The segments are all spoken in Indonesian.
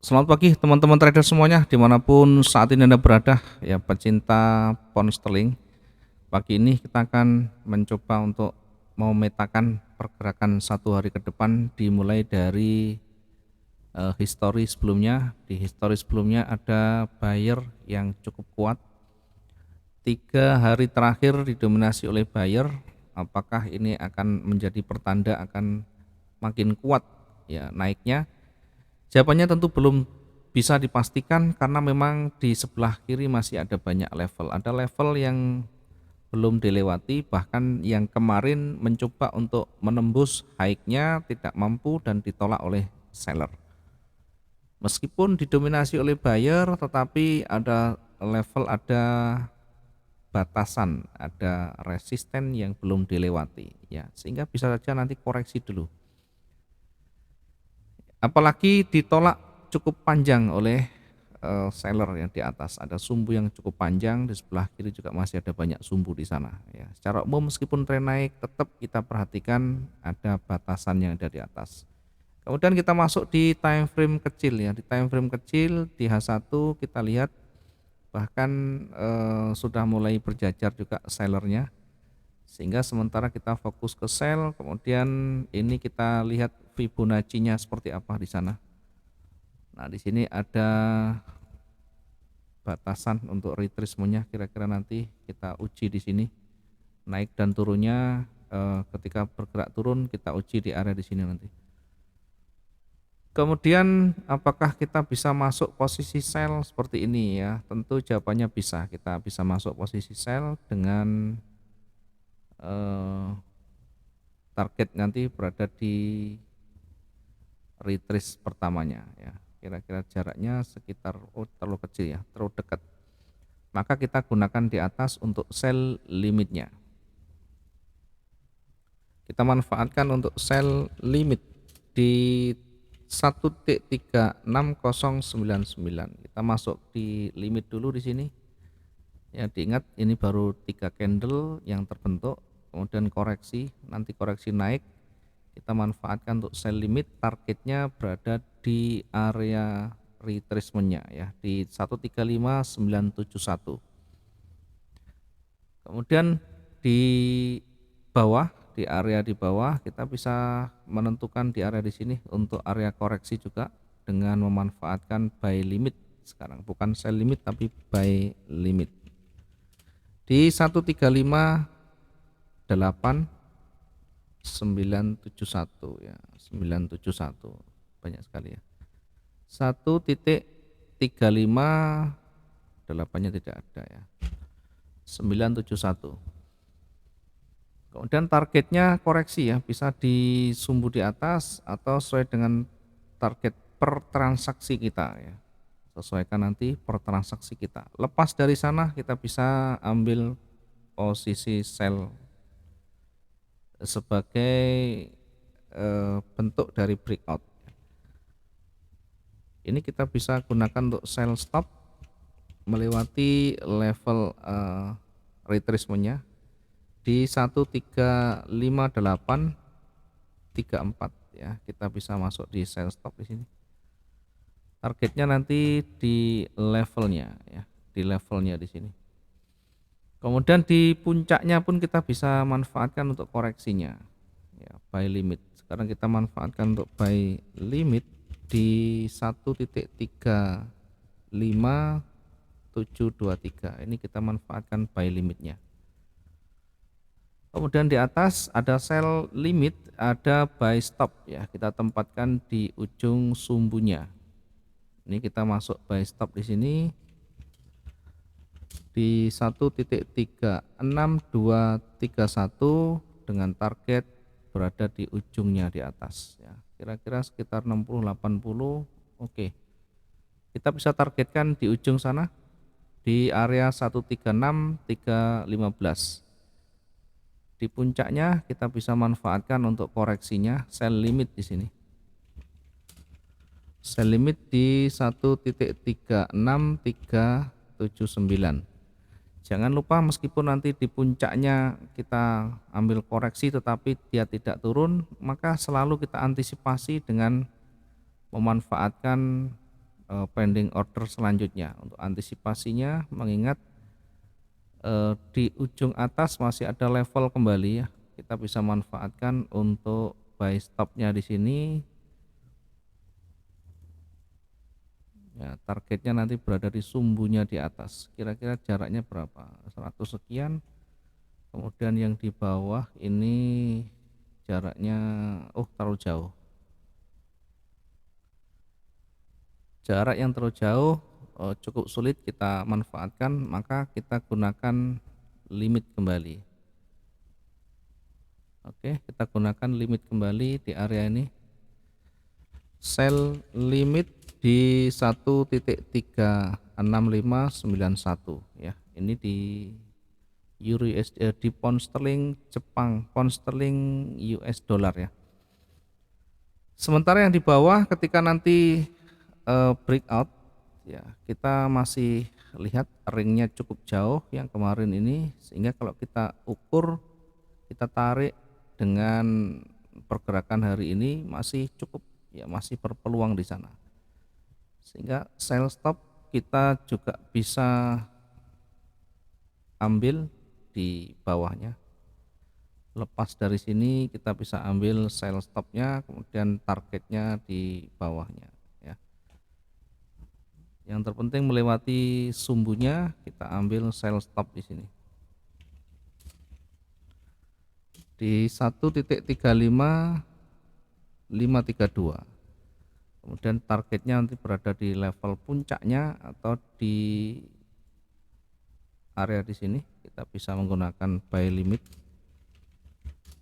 Selamat pagi teman-teman trader semuanya dimanapun saat ini Anda berada ya pecinta pound sterling. Pagi ini kita akan mencoba untuk memetakan pergerakan satu hari ke depan dimulai dari histori sebelumnya. Di histori sebelumnya ada buyer yang cukup kuat. 3 hari terakhir didominasi oleh buyer. Apakah ini akan menjadi pertanda akan makin kuat ya naiknya? Jawabannya tentu belum bisa dipastikan karena memang di sebelah kiri masih ada banyak level. Ada level yang belum dilewati, bahkan yang kemarin mencoba untuk menembus high-nya tidak mampu dan ditolak oleh seller. Meskipun didominasi oleh buyer, tetapi ada level, ada batasan, ada resisten yang belum dilewati ya, sehingga bisa saja nanti koreksi dulu. Apalagi ditolak cukup panjang oleh seller yang di atas, ada sumbu yang cukup panjang, di sebelah kiri juga masih ada banyak sumbu di sana ya. Secara umum meskipun tren naik tetap kita perhatikan ada batasan yang ada di atas. Kemudian kita masuk di time frame kecil ya. Di time frame kecil di H1 kita lihat bahkan sudah mulai berjajar juga sellernya, sehingga sementara kita fokus ke sell. Kemudian ini kita lihat Fibonacci-nya seperti apa di sana. Nah, di sini ada batasan untuk retracement-nya, kira-kira nanti kita uji di sini. Naik dan turunnya ketika bergerak turun kita uji di area di sini nanti. Kemudian apakah kita bisa masuk posisi sell seperti ini ya? Tentu jawabannya bisa. Kita bisa masuk posisi sell dengan target nanti berada di retrace pertamanya ya. Kira-kira jaraknya sekitar terlalu kecil ya, terlalu dekat. Maka kita gunakan di atas untuk sell limitnya. Kita manfaatkan untuk sell limit di 1.36099. Kita masuk di limit dulu di sini. Ya, diingat ini baru 3 candle yang terbentuk, kemudian koreksi, nanti koreksi naik. Kita manfaatkan untuk sell limit, targetnya berada di area retracement-nya ya, di 135971. Kemudian di bawah, di area di bawah kita bisa menentukan di area di sini untuk area koreksi juga dengan memanfaatkan buy limit. Sekarang bukan sell limit tapi buy limit di 1.358.971 ya, 971 banyak sekali ya. 1.358-nya tidak ada ya, 971. Kemudian targetnya koreksi ya, bisa di sumbu di atas atau sesuai dengan target per transaksi kita ya. Sesuaikan nanti per transaksi kita. Lepas dari sana kita bisa ambil posisi sell sebagai bentuk dari breakout. Ini kita bisa gunakan untuk sell stop melewati level retracement-nya di 1.358.34 ya. Kita bisa masuk di sell stop di sini. Targetnya nanti di levelnya ya, di levelnya di sini. Kemudian di puncaknya pun kita bisa manfaatkan untuk koreksinya ya, buy limit. Sekarang kita manfaatkan untuk buy limit di 1.35723. Ini kita manfaatkan buy limitnya. Kemudian di atas ada sell limit, ada buy stop ya, kita tempatkan di ujung sumbunya. Ini kita masuk buy stop di sini di 1.36231 dengan target berada di ujungnya di atas ya, kira-kira sekitar 60-80. Oke, kita bisa targetkan di ujung sana di area 136.315. Di puncaknya kita bisa manfaatkan untuk koreksinya, sell limit di sini. Sell limit di 1.36379. Jangan lupa meskipun nanti di puncaknya kita ambil koreksi tetapi dia tidak turun, maka selalu kita antisipasi dengan memanfaatkan pending order selanjutnya. Untuk antisipasinya, mengingat di ujung atas masih ada level kembali ya, kita bisa manfaatkan untuk buy stopnya di sini. Ya, targetnya nanti berada di sumbunya di atas. Kira-kira jaraknya berapa? 100 sekian. Kemudian yang di bawah ini jaraknya terlalu jauh. Jarak yang terlalu jauh cukup sulit kita manfaatkan, maka kita gunakan limit kembali. Oke, kita gunakan limit kembali di area ini. Sell limit di 1.36591 ya. Ini di Euro USD, di pound sterling Jepang, pound sterling US dollar ya. Sementara yang di bawah ketika nanti breakout ya, kita masih lihat ringnya cukup jauh yang kemarin ini, sehingga kalau kita ukur, kita tarik dengan pergerakan hari ini masih cukup ya, masih berpeluang di sana, sehingga sell stop kita juga bisa ambil di bawahnya. Lepas dari sini kita bisa ambil sell stopnya, kemudian targetnya di bawahnya ya. Yang terpenting melewati sumbunya, kita ambil sell stop di sini di 1.35532. Kemudian targetnya nanti berada di level puncaknya atau di area di sini. Kita bisa menggunakan buy limit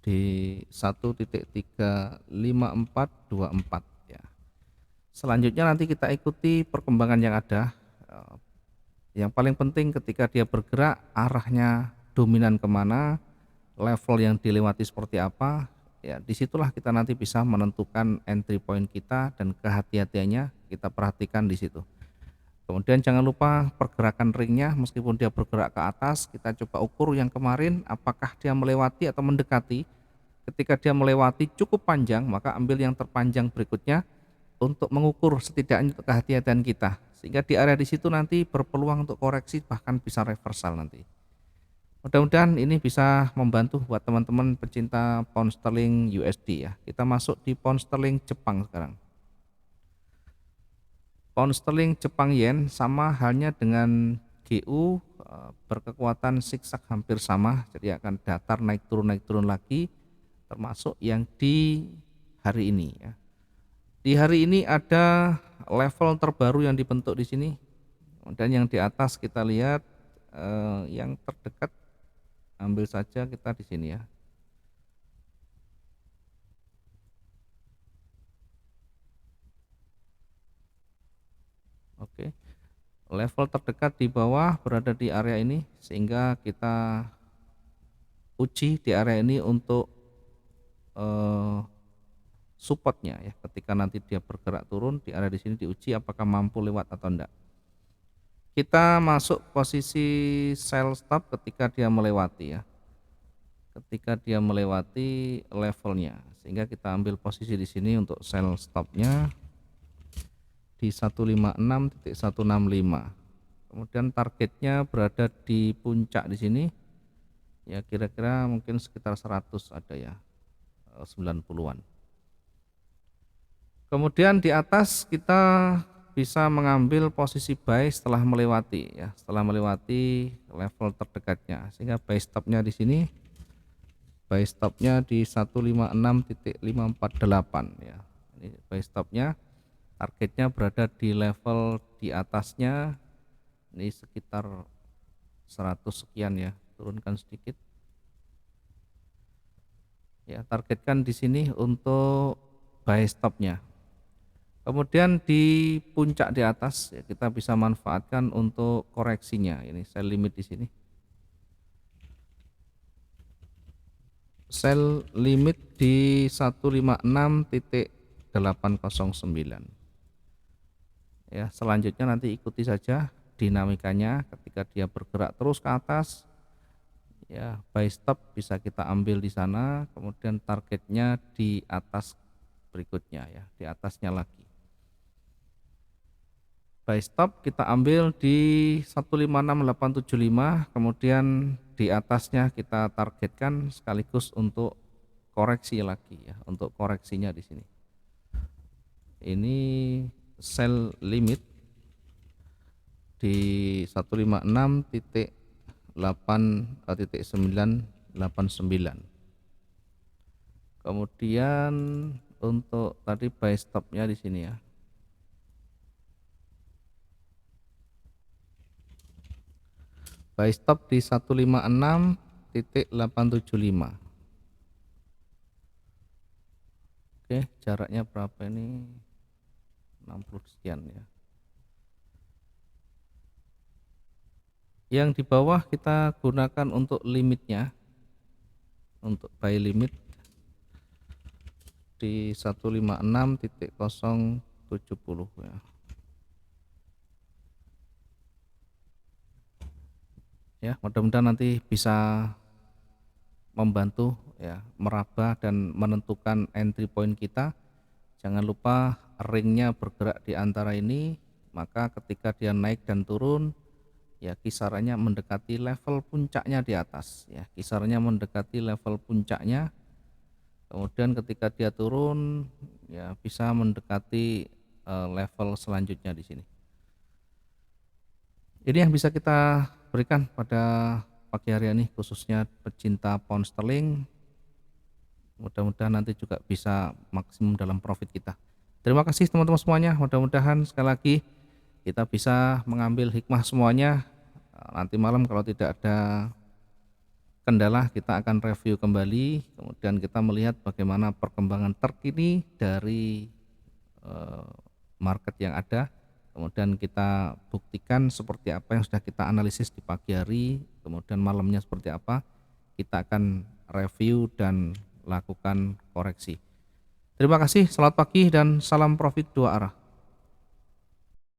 di 1.35424 ya. Selanjutnya nanti kita ikuti perkembangan yang ada. Yang paling penting ketika dia bergerak, arahnya dominan kemana, level yang dilewati seperti apa ya, disitulah kita nanti bisa menentukan entry point kita, dan kehati-hatiannya kita perhatikan di situ. Kemudian jangan lupa pergerakan ringnya, meskipun dia bergerak ke atas, kita coba ukur yang kemarin apakah dia melewati atau mendekati. Ketika dia melewati cukup panjang, maka ambil yang terpanjang berikutnya untuk mengukur setidaknya untuk kehati-hatian kita, sehingga di area di situ nanti berpeluang untuk koreksi, bahkan bisa reversal nanti. Mudah-mudahan ini bisa membantu buat teman-teman pecinta pound sterling USD ya. Kita masuk di pound sterling Jepang sekarang. Pound sterling Jepang yen sama halnya dengan GU, berkekuatan zigzag hampir sama, jadi akan datar naik turun lagi, termasuk yang di hari ini ya. Di hari ini ada level terbaru yang dibentuk di sini, dan yang di atas kita lihat yang terdekat, ambil saja kita di sini ya. Oke, level terdekat di bawah berada di area ini, sehingga kita uji di area ini untuk supportnya ya. Ketika nanti dia bergerak turun di area di sini, diuji apakah mampu lewat atau enggak. Kita masuk posisi sell stop ketika dia melewati ya, ketika dia melewati levelnya, sehingga kita ambil posisi di sini untuk sell stopnya di 156.165. Kemudian targetnya berada di puncak di sini ya, kira-kira mungkin sekitar 100 ada ya, 90-an. Kemudian di atas kita bisa mengambil posisi buy setelah melewati ya, setelah melewati level terdekatnya, sehingga buy stopnya di sini, buy stopnya di 156.548 ya. Ini buy stopnya, targetnya berada di level di atasnya, ini sekitar 100 sekian ya, turunkan sedikit ya. Targetkan di sini untuk buy stopnya. Kemudian di puncak di atas ya, kita bisa manfaatkan untuk koreksinya. Ini sell limit di sini. Sell limit di 156.809. Ya, selanjutnya nanti ikuti saja dinamikanya ketika dia bergerak terus ke atas. Ya, buy stop bisa kita ambil di sana, kemudian targetnya di atas berikutnya ya, di atasnya lagi. Buy stop kita ambil di 156875, kemudian di atasnya kita targetkan sekaligus untuk koreksi lagi ya, untuk koreksinya di sini. Ini sell limit di 156.8.989. Kemudian untuk tadi buy stopnya di sini ya. Buy stop di 156.875. Oke, jaraknya berapa ini? 60 sekian ya. Yang di bawah kita gunakan untuk limitnya, untuk buy limit di 156.070 ya. Ya, mudah-mudahan nanti bisa membantu ya meraba dan menentukan entry point kita. Jangan lupa ringnya bergerak di antara ini, maka ketika dia naik dan turun ya kisarannya mendekati level puncaknya di atas ya, kisarannya mendekati level puncaknya. Kemudian ketika dia turun ya bisa mendekati level selanjutnya di sini. Ini yang bisa kita berikan pada pagi hari ini khususnya pecinta pound sterling. Mudah-mudahan nanti juga bisa maksimum dalam profit kita. Terima kasih teman-teman semuanya. Mudah-mudahan sekali lagi kita bisa mengambil hikmah semuanya. Nanti malam kalau tidak ada kendala kita akan review kembali, kemudian kita melihat bagaimana perkembangan terkini dari market yang ada. Kemudian kita buktikan seperti apa yang sudah kita analisis di pagi hari, kemudian malamnya seperti apa, kita akan review dan lakukan koreksi. Terima kasih, selamat pagi dan salam profit dua arah.